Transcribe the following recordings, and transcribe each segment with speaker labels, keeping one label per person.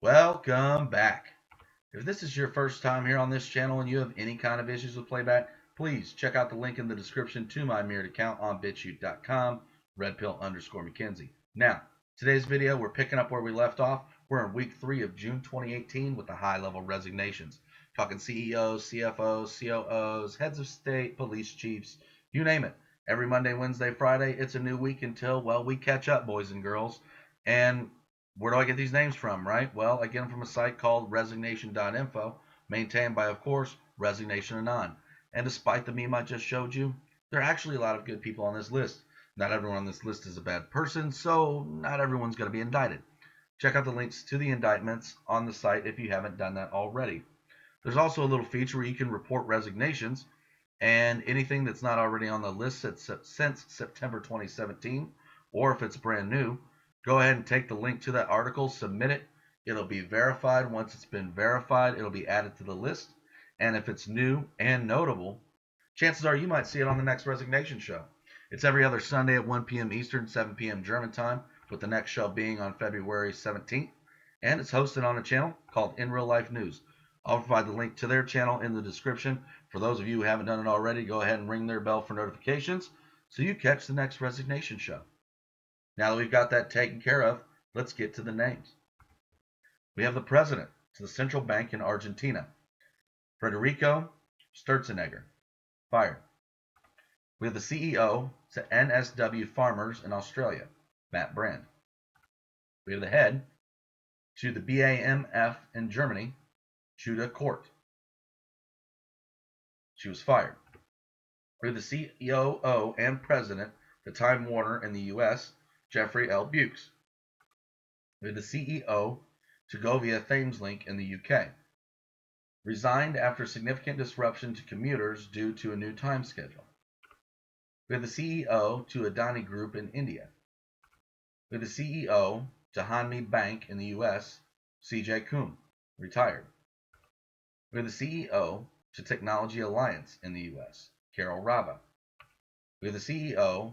Speaker 1: Welcome back. If this is your first time here on this channel and you have any kind of issues with playback, please check out the link in the description to my mirrored account on BitChute.com, redpill_McKenzie. Now, today's video, we're picking up where we left off. We're in week 3 of June 2018 with the high-level resignations. Talking CEOs, CFOs, COOs, heads of state, police chiefs, you name it. Every Monday, Wednesday, Friday, it's a new week until, well, we catch up, boys and girls. And where do I get these names from, right? Well, I get them from a site called resignation.info, maintained by, of course, Resignation Anon. And despite the meme I just showed you, there are actually a lot of good people on this list. Not everyone on this list is a bad person, so not everyone's going to be indicted. Check out the links to the indictments on the site if you haven't done that already. There's also a little feature where you can report resignations and anything that's not already on the list since September 2017, or if it's brand new, go ahead and take the link to that article, submit it. It'll be verified. Once it's been verified, it'll be added to the list. And if it's new and notable, chances are you might see it on the next resignation show. It's every other Sunday at 1 p.m. Eastern, 7 p.m. German time, with the next show being on February 17th. And it's hosted on a channel called In Real Life News. I'll provide the link to their channel in the description. For those of you who haven't done it already, go ahead and ring their bell for notifications so you catch the next resignation show. Now that we've got that taken care of, let's get to the names. We have the president to the central bank in Argentina, Federico Sturzenegger, fired. We have the CEO to NSW Farmers in Australia, Matt Brand. We have the head to the BAMF in Germany, Judah Kort. She was fired. We have the COO and president to Time Warner in the US, Jeffrey L. Bukes. We have the CEO to Govia Thameslink in the UK. Resigned after significant disruption to commuters due to a new time schedule. We have the CEO to Adani Group in India. We have the CEO to Hanmi Bank in the US, CJ Koum, retired. We have the CEO to Technology Alliance in the US, Carol Rava. We have the CEO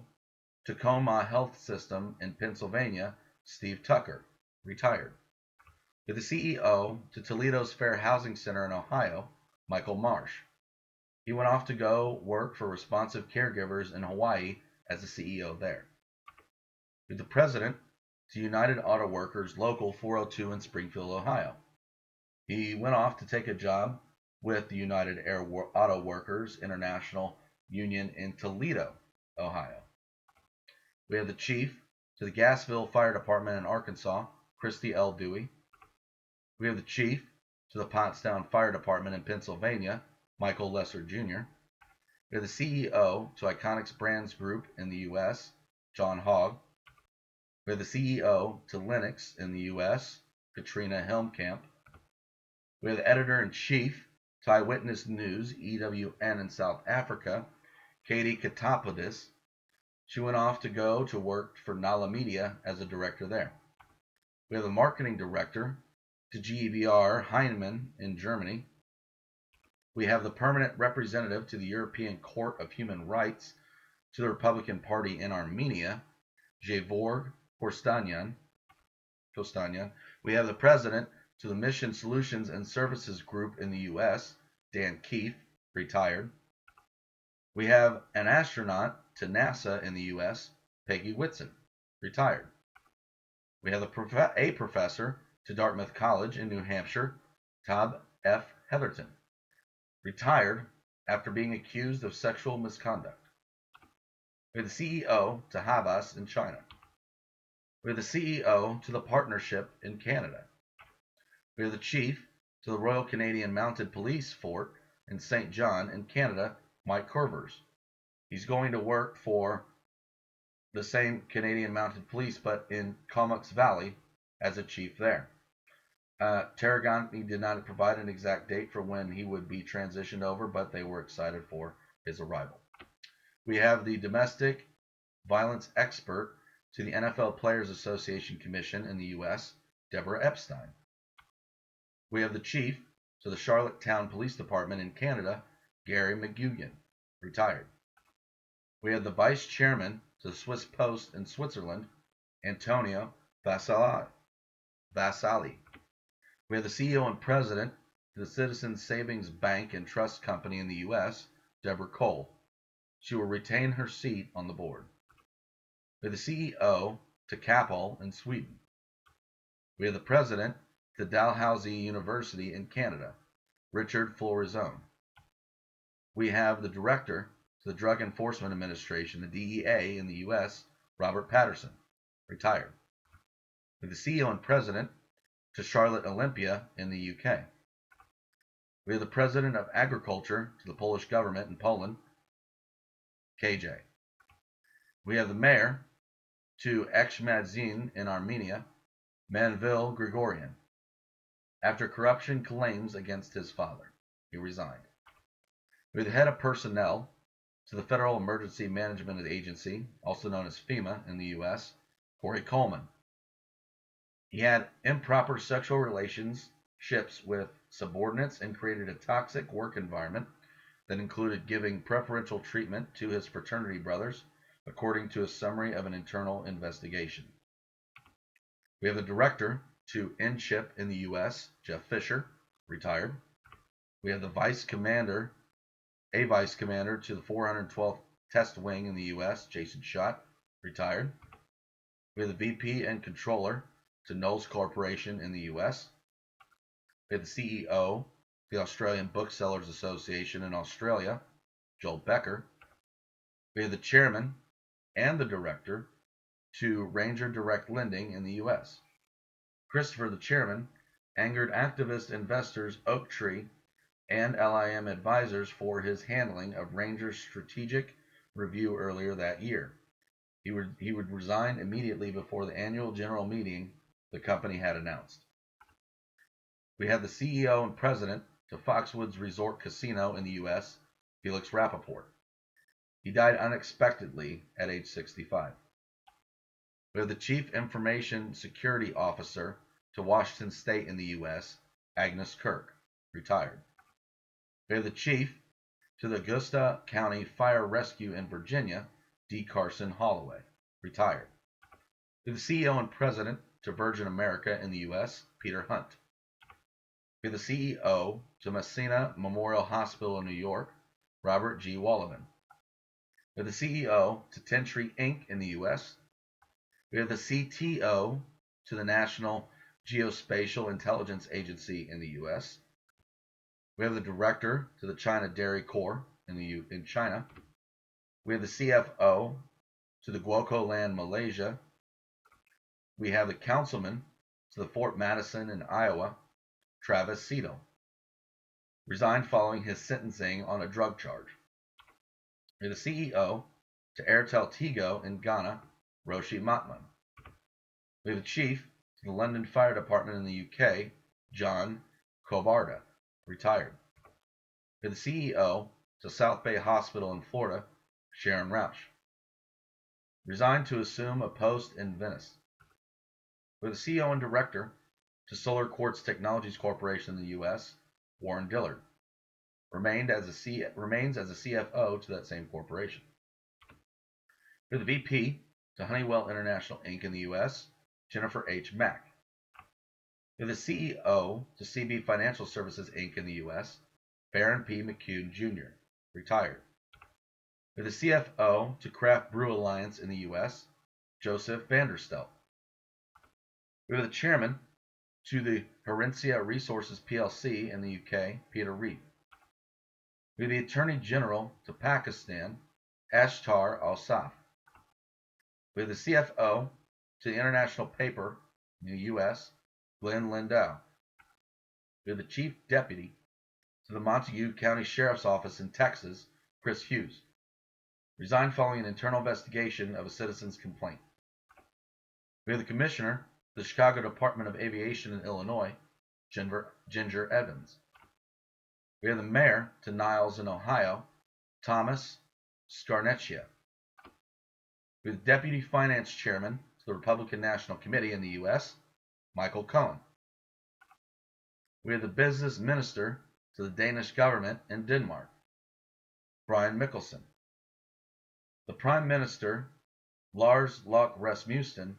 Speaker 1: to Tacoma Health System in Pennsylvania, Steve Tucker, retired. We have the CEO to Toledo's Fair Housing Center in Ohio, Michael Marsh. He went off to go work for Responsive Caregivers in Hawaii as the CEO there. We have the president to United Auto Workers Local 402 in Springfield, Ohio. He went off to take a job with the United Auto Workers International Union in Toledo, Ohio. We have the chief to the Gassville Fire Department in Arkansas, Christy L. Dewey. We have the chief to the Pottstown Fire Department in Pennsylvania, Michael Lesser Jr. We have the CEO to Iconics Brands Group in the U.S., John Hogg. We have the CEO to Linux in the U.S., Katrina Helmkamp. We have the editor-in-chief to Eyewitness News, EWN in South Africa, Katie Katopoulos. She went off to go to work for Nala Media as a director there. We have the marketing director to GEBR Heinemann in Germany. We have the permanent representative to the European Court of Human Rights to the Republican Party in Armenia, Gevorg Kostanyan. We have the president to the Mission Solutions and Services Group in the U.S., Dan Keefe, retired. We have an astronaut to NASA in the U.S., Peggy Whitson, retired. We have a professor to Dartmouth College in New Hampshire, Todd F. Heatherton, retired after being accused of sexual misconduct. We have the CEO to Havas in China. We have the CEO to the Partnership in Canada. We have the chief to the Royal Canadian Mounted Police Fort in St. John in Canada, Mike Corvers. He's going to work for the same Canadian Mounted Police, but in Comox Valley as a chief there. Tarragoni did not provide an exact date for when he would be transitioned over, but they were excited for his arrival. We have the domestic violence expert to the NFL Players Association Commission in the U.S., Deborah Epstein. We have the chief to the Charlottetown Police Department in Canada, Gary McGugan, retired. We have the vice chairman to the Swiss Post in Switzerland, Antonio Vasali. We have the CEO and president to the Citizens Savings Bank and Trust Company in the U.S., Deborah Cole. She will retain her seat on the board. We have the CEO to Capel in Sweden. We have the president to Dalhousie University in Canada, Richard Florizone. We have the director to the Drug Enforcement Administration, the DEA in the U.S., Robert Patterson, retired. We have the CEO and president to Charlotte Olympia in the UK. We have the president of agriculture to the Polish government in Poland, KJ. We have the mayor to Echmadzin in Armenia, Manvil Grigorian. After corruption claims against his father, he resigned. We have the head of personnel to the Federal Emergency Management Agency, also known as FEMA in the U.S., Corey Coleman. He had improper sexual relationships with subordinates and created a toxic work environment that included giving preferential treatment to his fraternity brothers, according to a summary of an internal investigation. We have the director to NCHIP in the U.S., Jeff Fisher, retired. We have the vice commander to the 412th Test Wing in the U.S., Jason Schott, retired. We have the VP and controller to Knowles Corporation in the U.S. We have the CEO of the Australian Booksellers Association in Australia, Joel Becker. We have the chairman and the director to Ranger Direct Lending in the U.S. Christopher, the chairman, angered activist investors Oaktree and LIM Advisors for his handling of Ranger's strategic review earlier that year. He would resign immediately before the annual general meeting the company had announced. We have the CEO and president to Foxwoods Resort Casino in the U.S., Felix Rappaport. He died unexpectedly at age 65. We have the Chief Information Security Officer to Washington State in the U.S., Agnes Kirk, retired. We have the Chief to the Augusta County Fire Rescue in Virginia, D. Carson Holloway, retired. We have the CEO and President to Virgin America in the U.S., Peter Hunt. We have the CEO to Messina Memorial Hospital in New York, Robert G. Wallaman. We have the CEO to Tentree Inc. in the U.S. We have the CTO to the National Geospatial Intelligence Agency in the U.S. We have the director to the China Dairy Corps in China. We have the CFO to the Guoco Land, Malaysia. We have the councilman to the Fort Madison in Iowa, Travis Cito, resigned following his sentencing on a drug charge. We have the CEO to Airtel Tigo in Ghana, Roshi Matman. We have the chief to the London Fire Department in the UK, John Cobarda, retired. We have the CEO to South Bay Hospital in Florida, Sharon Rausch, resigned to assume a post in Venice. We have the CEO and director to Solar Quartz Technologies Corporation in the U.S., Warren Dillard, remains as a CFO to that same corporation. We have the VP to Honeywell International Inc. in the U.S., Jennifer H. Mack. We have the CEO to CB Financial Services Inc. in the U.S., Baron P. McCune Jr., retired. We have the CFO to Craft Brew Alliance in the U.S., Joseph Vanderstelt. We have the chairman to the Herencia Resources PLC in the UK, Peter Reed. We have the Attorney General to Pakistan, Ashtar Al-Saf. We have the CFO to the International Paper in the U.S., Glenn Lindau. We have the Chief Deputy to the Montague County Sheriff's Office in Texas, Chris Hughes, resigned following an internal investigation of a citizen's complaint. We have the Commissioner to the Chicago Department of Aviation in Illinois, Ginger Evans. We have the Mayor to Niles in Ohio, Thomas Scarnecchia. We have the Deputy Finance Chairman to the Republican National Committee in the U.S., Michael Cohen. We have the Business Minister to the Danish government in Denmark, Brian Mikkelsen. The Prime Minister, Lars Løkke Rasmussen,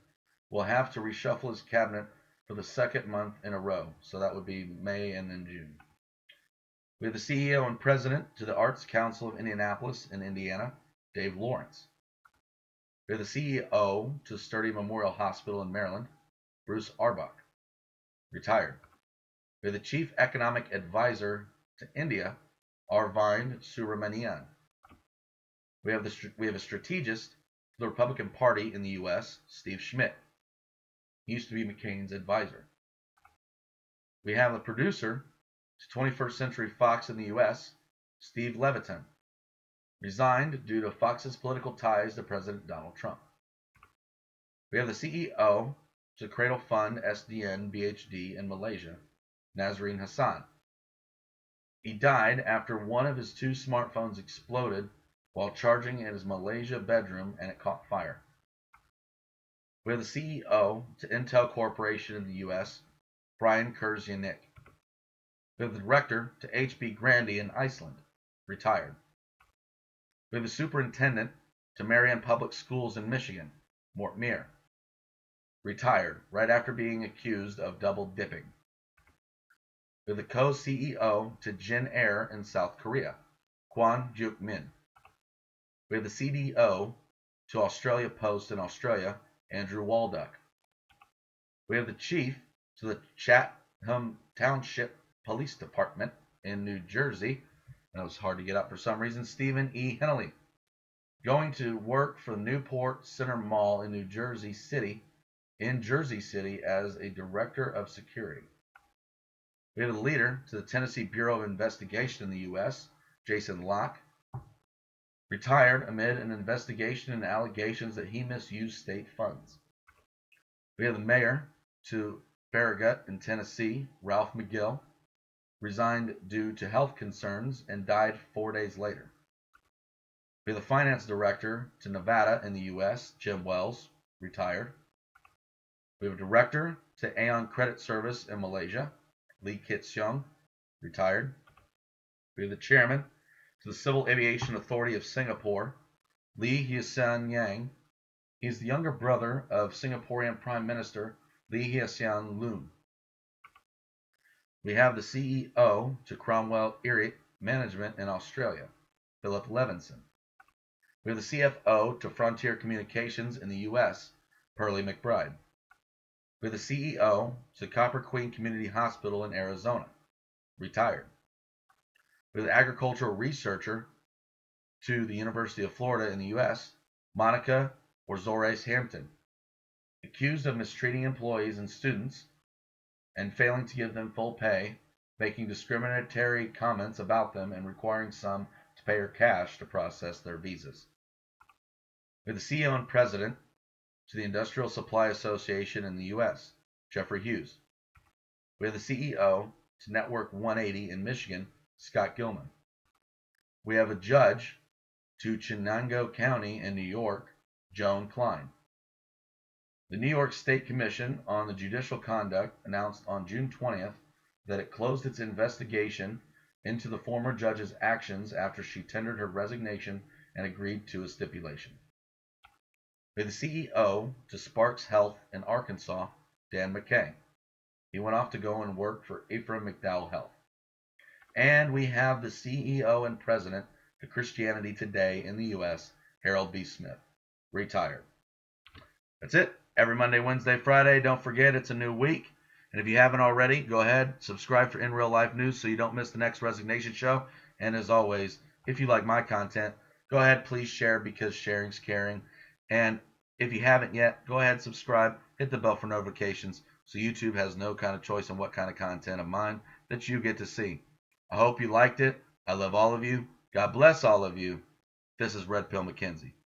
Speaker 1: will have to reshuffle his cabinet for the second month in a row. So that would be May and then June. We have the CEO and president to the Arts Council of Indianapolis in Indiana, Dave Lawrence. We have the CEO to Sturdy Memorial Hospital in Maryland, Bruce Arbach, retired. We have the Chief Economic Advisor to India, Arvind Subramanian. We have a strategist for the Republican Party in the U.S., Steve Schmidt. He used to be McCain's advisor. We have the producer to 21st Century Fox in the U.S., Steve Levitan. Resigned due to Fox's political ties to President Donald Trump. We have the CEO to Cradle Fund SDN BHD in Malaysia, Nazreen Hassan. He died after one of his two smartphones exploded while charging in his Malaysia bedroom and it caught fire. We have the CEO to Intel Corporation in the U.S., Brian Kurzjanik. We have the director to HB Grandi in Iceland, retired. We have the superintendent to Marian Public Schools in Michigan, Mort Meir, retired right after being accused of double dipping. We have the co-CEO to Jin Air in South Korea, Kwon Juk Min. We have the CDO to Australia Post in Australia, Andrew Walduck. We have the chief to the Chatham Township Police Department in New Jersey. That was hard to get up for some reason. Stephen E. Hennelly. Going to work for the Newport Center Mall in Jersey City as a director of security. We have the leader to the Tennessee Bureau of Investigation in the U.S., Jason Locke. Retired amid an investigation and allegations that he misused state funds. We have the mayor to Farragut in Tennessee, Ralph McGill. Resigned due to health concerns and died 4 days later. We have the finance director to Nevada in the U.S., Jim Wells, retired. We have a director to Aon Credit Service in Malaysia, Lee Kit Seung, retired. We have the chairman to the Civil Aviation Authority of Singapore, Lee Hsien Yang. He's the younger brother of Singaporean Prime Minister Lee Hsien Loong. We have the CEO to Cromwell Erie Management in Australia, Philip Levinson. We have the CFO to Frontier Communications in the U.S., Pearlie McBride. We have the CEO to Copper Queen Community Hospital in Arizona, retired. We have the agricultural researcher to the University of Florida in the U.S., Monica Orzores Hampton, accused of mistreating employees and students and failing to give them full pay, making discriminatory comments about them, and requiring some to pay her cash to process their visas. We have the CEO and president to the Industrial Supply Association in the U.S., Jeffrey Hughes. We have the CEO to Network 180 in Michigan, Scott Gilman. We have a judge to Chenango County in New York, Joan Klein. The New York State Commission on the Judicial Conduct announced on June 20th that it closed its investigation into the former judge's actions after she tendered her resignation and agreed to a stipulation. We have the CEO to Sparks Health in Arkansas, Dan McKay. He went off to go and work for Ephraim McDowell Health. And we have the CEO and president to Christianity Today in the U.S., Harold B. Smith, retired. That's it. Every Monday, Wednesday, Friday. Don't forget, it's a new week. And if you haven't already, go ahead, subscribe for In Real Life News so you don't miss the next Resignation show. And as always, if you like my content, go ahead, please share, because sharing's caring. And if you haven't yet, go ahead, subscribe, hit the bell for notifications so YouTube has no kind of choice on what kind of content of mine that you get to see. I hope you liked it. I love all of you. God bless all of you. This is Red Pill McKenzie.